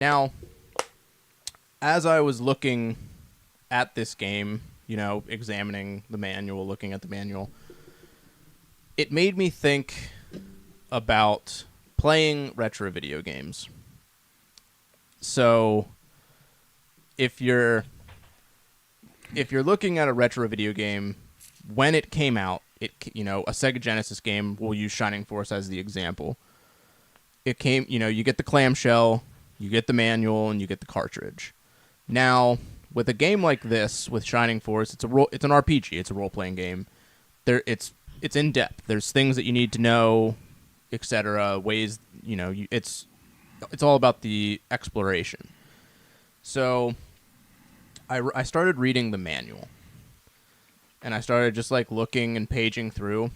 Now, as I was looking at this game, examining the manual, looking at the manual, it made me think about playing retro video games. So, if you're looking at a retro video game, when it came out, a Sega Genesis game, we'll use Shining Force as the example. It came, you get the clamshell, you get the manual, and you get the cartridge. Now, with a game like this, with Shining Force, it's an RPG, it's a role-playing game. It's in depth. There's things that you need to know, etc. Ways, it's all about the exploration. So, I started reading the manual, and I started just looking and paging through.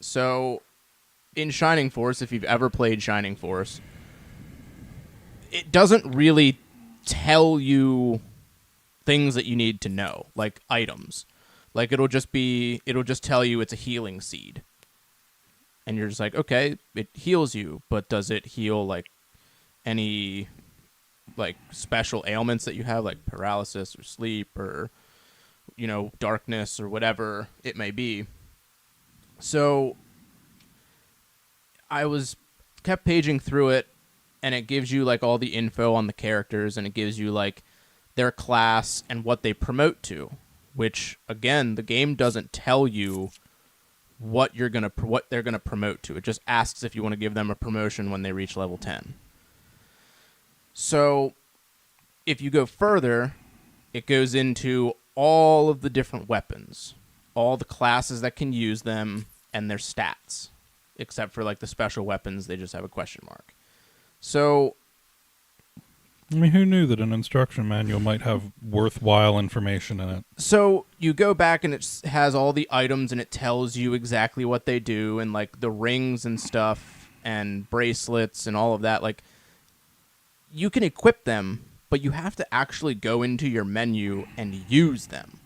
So, in Shining Force, if you've ever played Shining Force, it doesn't really tell you things that you need to know, like items. It'll just tell you it's a healing seed. And you're just okay, it heals you, but does it heal any special ailments that you have, like paralysis or sleep or darkness or whatever it may be? So I kept paging through it, and it gives you all the info on the characters, and it gives you their class and what they promote to, which again, the game doesn't tell you what they're gonna promote to. It just asks if you want to give them a promotion when they reach level 10. So if you go further, it goes into all of the different weapons, all the classes that can use them, and their stats, except for the special weapons, they just have a question mark. So, I mean, who knew that an instruction manual might have worthwhile information in it? So you go back and it has all the items, and it tells you exactly what they do, and the rings and stuff and bracelets and all of that. You can equip them, but you have to actually go into your menu and use them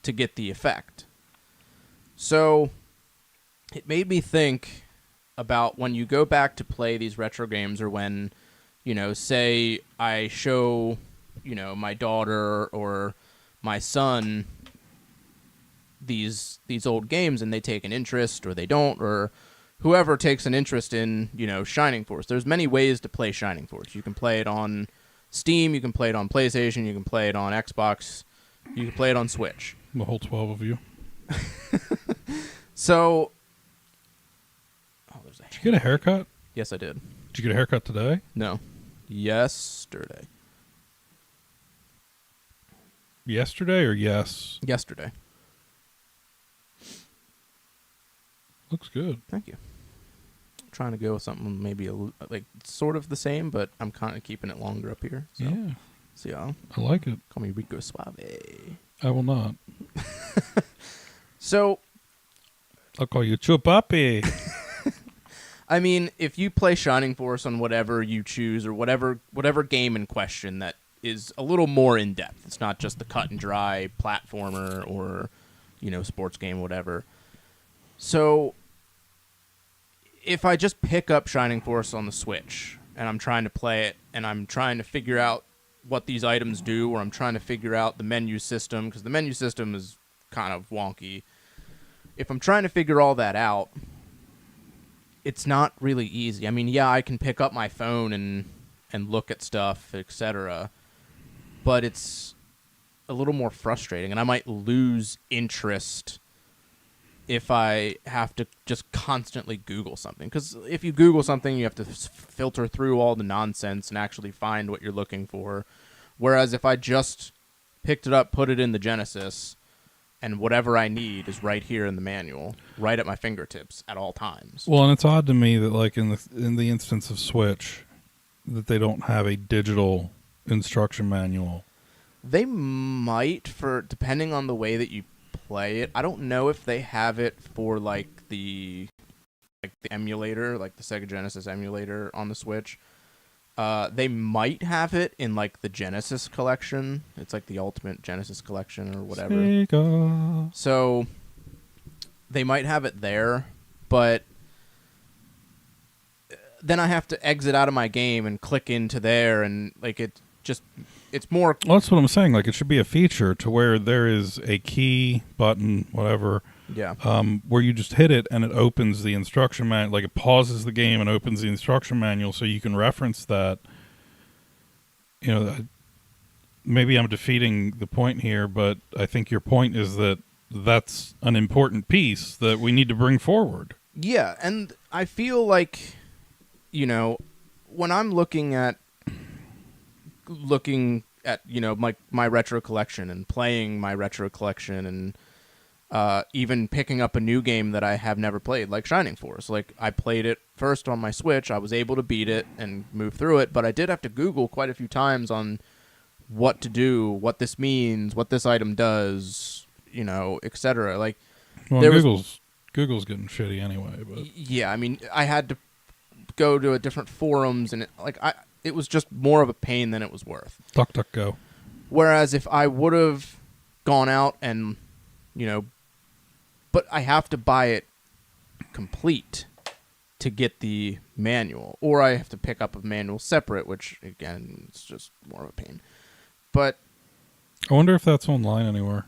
to get the effect. So it made me think about when you go back to play these retro games, or when, say I show, my daughter or my son these old games, and they take an interest, or they don't, or whoever takes an interest in, Shining Force. There's many ways to play Shining Force. You can play it on Steam, you can play it on PlayStation, you can play it on Xbox, you can play it on Switch. The whole 12 of you. So, did you get a haircut? Yes, I did. Did you get a haircut today? No. Yesterday. Yesterday or yes? Yesterday. Looks good. Thank you. I'm trying to go with something maybe sort of the same, but I'm kind of keeping it longer up here. So. Yeah. See y'all. I like it. Call me Rico Suave. I will not. So, I'll call you Chupapi. I mean, if you play Shining Force on whatever you choose, or whatever game in question that is a little more in depth, it's not just the cut and dry platformer or sports game, whatever. So if I just pick up Shining Force on the Switch and I'm trying to play it, and I'm trying to figure out what these items do, or I'm trying to figure out the menu system, because the menu system is kind of wonky. If I'm trying to figure all that out, it's not really easy. I mean, yeah, I can pick up my phone and look at stuff, etc., but it's a little more frustrating, and I might lose interest if I have to just constantly Google something. Because if you Google something, you have to filter through all the nonsense and actually find what you're looking for. Whereas if I just picked it up, put it in the Genesis, and whatever I need is right here in the manual, right at my fingertips at all times. Well, and it's odd to me that in the instance of Switch, that they don't have a digital instruction manual. They might, depending on the way that you play it. I don't know if they have it for the emulator, the Sega Genesis emulator on the Switch. They might have it in the Genesis collection. It's the Ultimate Genesis collection or whatever. Sega. So they might have it there, but then I have to exit out of my game and click into there, and like it's more. Well, that's what I'm saying. Like, it should be a feature to where there is a key, button, whatever, Yeah. where you just hit it and it opens the instruction manual. Like, it pauses the game and opens the instruction manual so you can reference that. You know, maybe I'm defeating the point here, but I think your point is that that's an important piece that we need to bring forward. Yeah, and I feel like, you know, when I'm looking at you know my retro collection and playing my retro collection and even picking up a new game that I have never played, like Shining Force. Like, I played it first on my Switch. I was able to beat it and move through it, but I did have to Google quite a few times on what to do, what this means, what this item does, you know, etc. Like, Well, there Google's getting shitty anyway. But yeah, I mean, I had to go to a different forums, and it was just more of a pain than it was worth. DuckDuckGo. Whereas if I would have gone out and, you know, but I have to buy it complete to get the manual, or I have to pick up a manual separate, which again, it's just more of a pain. But I wonder if that's online anywhere.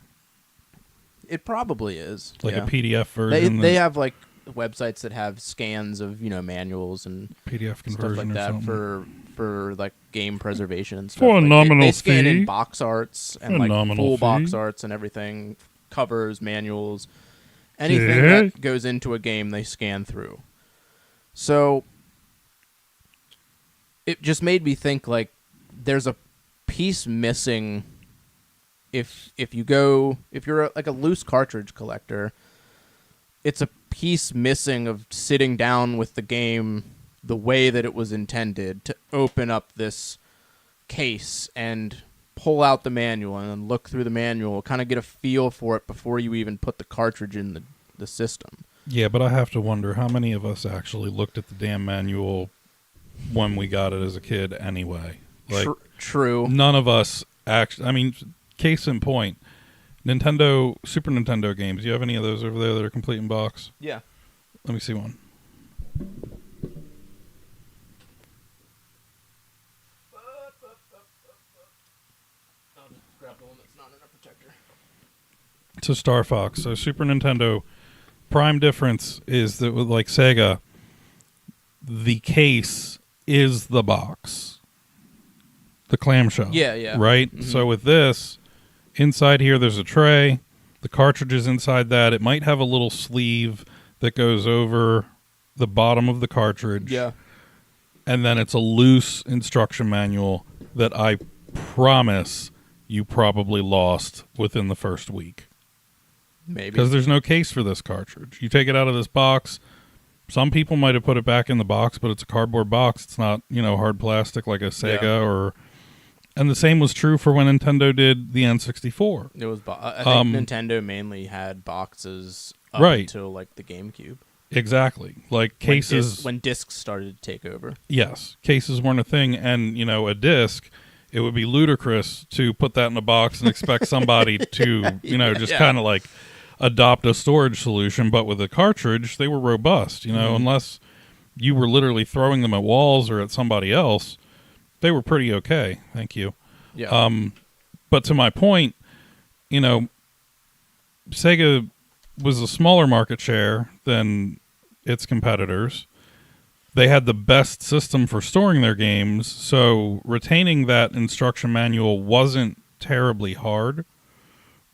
it probably is. Like yeah. a PDF version. They have like websites that have scans of, you know, manuals and PDF conversion stuff like or that something. for like game preservation and stuff. For a Like, nominal they scan in fee. box arts and For a like nominal full box fee. arts and everything, covers, manuals, anything Yeah. that goes into a game they scan through. So it just made me think, like, there's a piece missing if you're like a loose cartridge collector. It's a piece missing of sitting down with the game the way that it was intended, to open up this case and pull out the manual and then look through the manual, kind of get a feel for it before you even put the cartridge in the system. Yeah, but I have to wonder how many of us actually looked at the damn manual when we got it as a kid anyway. Like, True. none of us actually. I mean, case in point, Super Nintendo games. Do you have any of those over there that are complete in box? Yeah. Let me see one. I'll just grab the one that's not in a protector. So Star Fox. So Super Nintendo. Prime difference is that with like Sega, the case is the box, the clamshell. Yeah. Right. Mm-hmm. So with this, inside here there's a tray. The cartridge is inside that. It might have a little sleeve that goes over the bottom of the cartridge. Yeah. And then it's a loose instruction manual that I promise you probably lost within the first week. Maybe. Because there's no case for this cartridge. You take it out of this box. Some people might have put it back in the box, but it's a cardboard box. It's not, hard plastic like a Sega or... And the same was true for when Nintendo did the N64. It was. I think Nintendo mainly had boxes up Right. until like the GameCube. Exactly. Like cases... When discs started to take over. Yes. Cases weren't a thing. And, a disc... It would be ludicrous to put that in a box and expect somebody to, just kind of like adopt a storage solution. But with a cartridge, they were robust, unless you were literally throwing them at walls or at somebody else, they were pretty okay. Thank you. Yeah. But to my point, Sega was a smaller market share than its competitors. They had the best system for storing their games, so retaining that instruction manual wasn't terribly hard.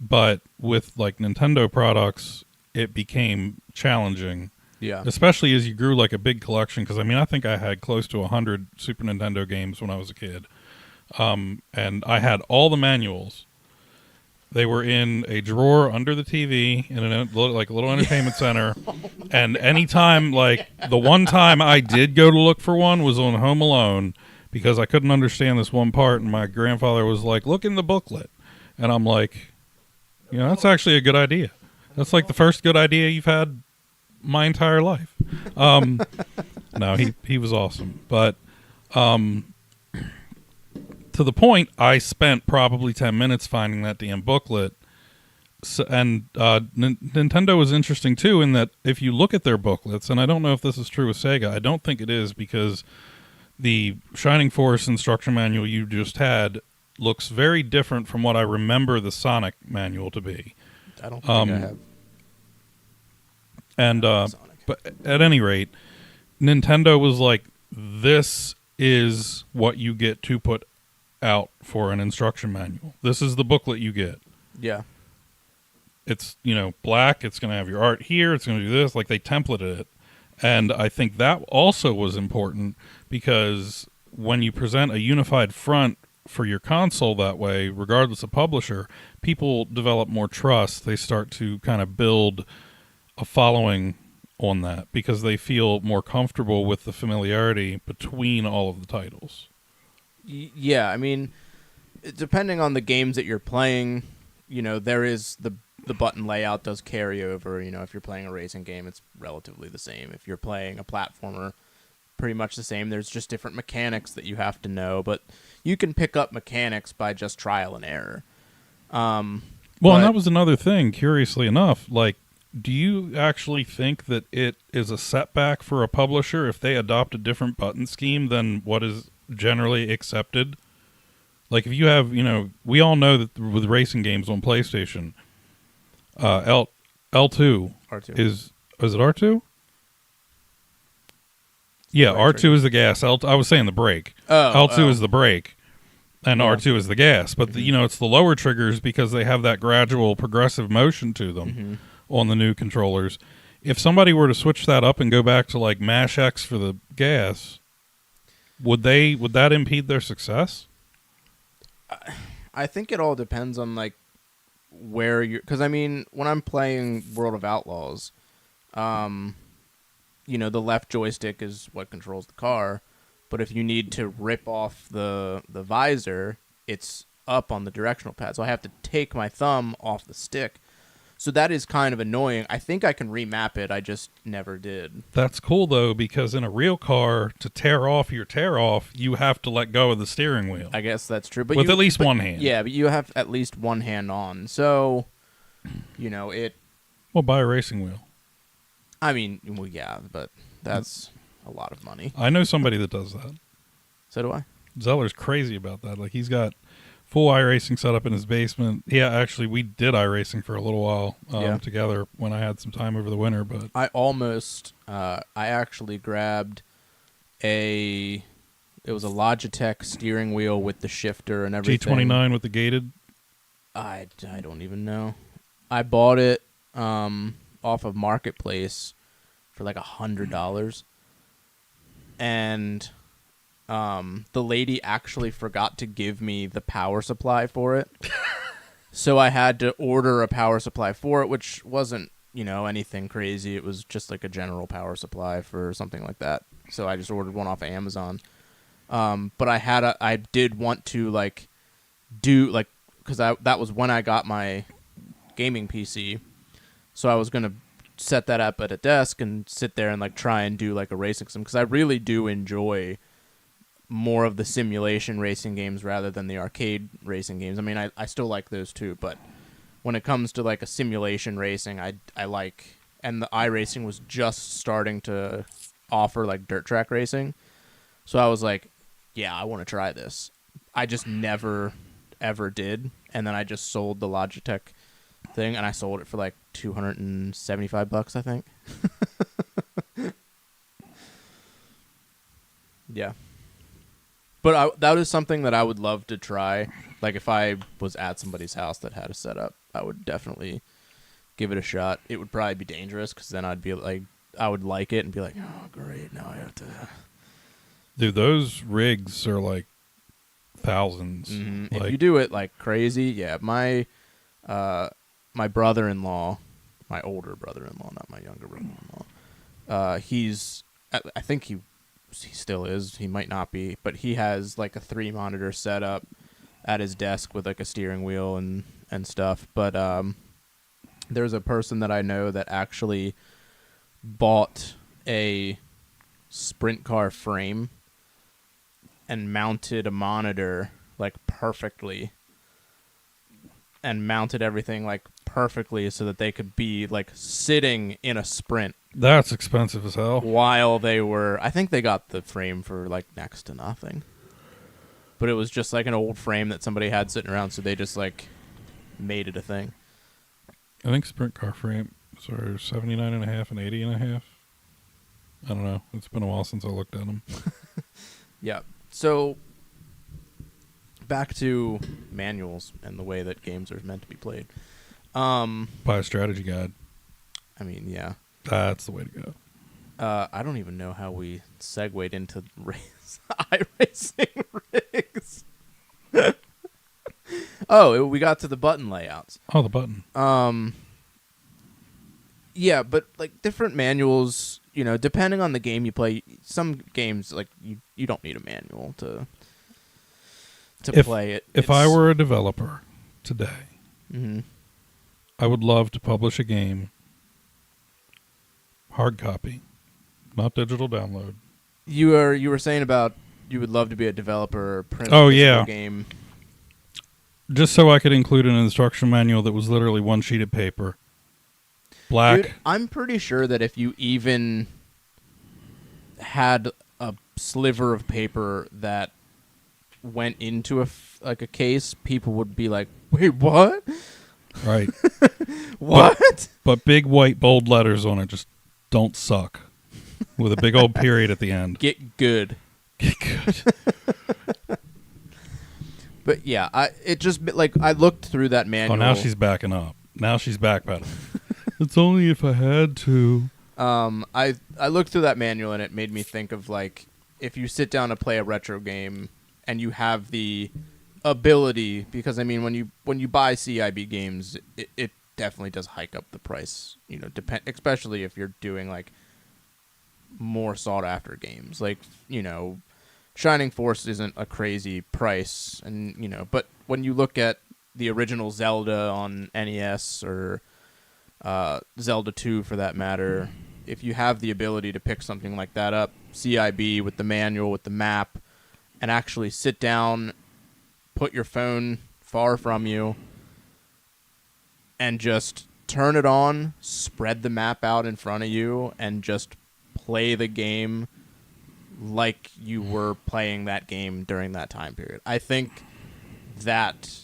But with like Nintendo products, it became challenging. Yeah. Especially as you grew like a big collection, because I think I had close to 100 Super Nintendo games when I was a kid. And I had all the manuals. They were in a drawer under the TV in a little entertainment center. And anytime, the one time I did go to look for one was on Home Alone, because I couldn't understand this one part, and my grandfather was like, "Look in the booklet." And I'm like, that's actually a good idea. That's like the first good idea you've had my entire life. No, he was awesome. But to the point, I spent probably 10 minutes finding that damn booklet, Nintendo was interesting too in that if you look at their booklets, and I don't know if this is true with Sega, I don't think it is because the Shining Force instruction manual you just had looks very different from what I remember the Sonic manual to be. I don't think I have. And Sonic. but at any rate, Nintendo was like, "This is what you get to put out for an instruction manual. This is the booklet you get. Yeah. It's black. It's going to have your art here. It's going to do this." Like they templated it, and I think that also was important because when you present a unified front for your console that way, regardless of publisher, people develop more trust. They start to kind of build a following on that because they feel more comfortable with the familiarity between all of the titles. Yeah, I mean, depending on the games that you're playing, there is the button layout does carry over. If you're playing a racing game, it's relatively the same. If you're playing a platformer, pretty much the same. There's just different mechanics that you have to know, but you can pick up mechanics by just trial and error. And that was another thing, curiously enough, like, do you actually think that it is a setback for a publisher if they adopt a different button scheme than what is generally accepted? Like if you have, we all know that with racing games on PlayStation, L2 R2 is it R2? Yeah, R2 is the gas. I was saying the brake. L2 is the brake, and R2 is the gas. But it's the lower triggers because they have that gradual, progressive motion to them on the new controllers. If somebody were to switch that up and go back to like Mash X for the gas, would that impede their success? I think it all depends on like where you're, because I mean, when I'm playing World of Outlaws, the left joystick is what controls the car, but if you need to rip off the visor, it's up on the directional pad, so I have to take my thumb off the stick. So that is kind of annoying. I think I can remap it. I just never did. That's cool, though, because in a real car, to tear off your tear-off, you have to let go of the steering wheel. I guess that's true. But with at least one hand. Yeah, but you have at least one hand on. So, it... Well, buy a racing wheel. I mean, well, yeah, but that's a lot of money. I know somebody that does that. So do I. Zeller's crazy about that. Like, he's got full iRacing set up in his basement. Yeah, actually, we did iRacing for a little while together when I had some time over the winter. But I actually grabbed it was a Logitech steering wheel with the shifter and everything. G29 with the gated? I don't even know. I bought it off of Marketplace for like $100. And... the lady actually forgot to give me the power supply for it. So I had to order a power supply for it, which wasn't, anything crazy. It was just like a general power supply for something like that. So I just ordered one off of Amazon. But I did want to because that was when I got my gaming PC. So I was going to set that up at a desk and sit there and try and do a racing sim, because I really do enjoy more of the simulation racing games rather than the arcade racing games. I mean, I still like those too, but when it comes to a simulation racing, I like, and the iRacing was just starting to offer dirt track racing. So I was like, yeah, I want to try this. I just never ever did. And then I just sold the Logitech thing, and I sold it for $275, I think. Yeah. But that is something that I would love to try. If I was at somebody's house that had a setup, I would definitely give it a shot. It would probably be dangerous because then I would like it and be like, oh, great, now I have to. Dude, those rigs are thousands. Mm-hmm. If you do it crazy, yeah. My brother-in-law, my older brother-in-law, not my younger brother-in-law, I think he still is. He might not be, but he has a 3-monitor setup at his desk with a steering wheel and stuff. But there's a person that I know that actually bought a sprint car frame and mounted a monitor perfectly, and mounted everything perfectly so that they could be like sitting in a sprint That's expensive as hell. while they were. I think they got the frame for like next to nothing, but it was just like an old frame that somebody had sitting around, so they just like made it a thing. I think sprint car frames are 79.5 and 80.5. I don't know. It's been a while since I looked at them. Yeah. So back to manuals and the way that games are meant to be played. Buy a strategy guide. I mean, yeah. That's the way to go. I don't even know how we segued into iRacing rigs. We got to the button layouts. Oh, the button. Yeah, but like different manuals, depending on the game you play, some games like you don't need a manual to play it. If I were a developer today, Mhm. I would love to publish a game, hard copy, not digital download. You were saying about you would love to be a developer, print Oh, a physical yeah. game. Just so I could include an instruction manual that was literally one sheet of paper. Black. Dude, I'm pretty sure that if you even had a sliver of paper that went into a case, people would be like, "Wait, what? Right. What?" But big white bold letters on it, just don't suck. With a big old period at the end. Get good. Get good. But yeah, I looked through that Oh, manual. now she's backing up. Now she's backpedaling. It's only if I had to. I looked through that manual and it made me think of like if you sit down to play a retro game and you have the ability, because I mean when you buy CIB games, it definitely does hike up the price. Especially if you're doing like more sought after games, like Shining Force isn't a crazy price, and but when you look at the original Zelda on NES or Zelda 2 for that matter, if you have the ability to pick something like that up, CIB with the manual, with the map, and actually sit down, put your phone far from you, and just turn it on, spread the map out in front of you, and just play the game like you were playing that game during that time period. I think that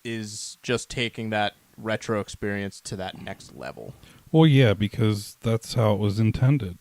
is just taking that retro experience to that next level. Well, yeah, because that's how it was intended.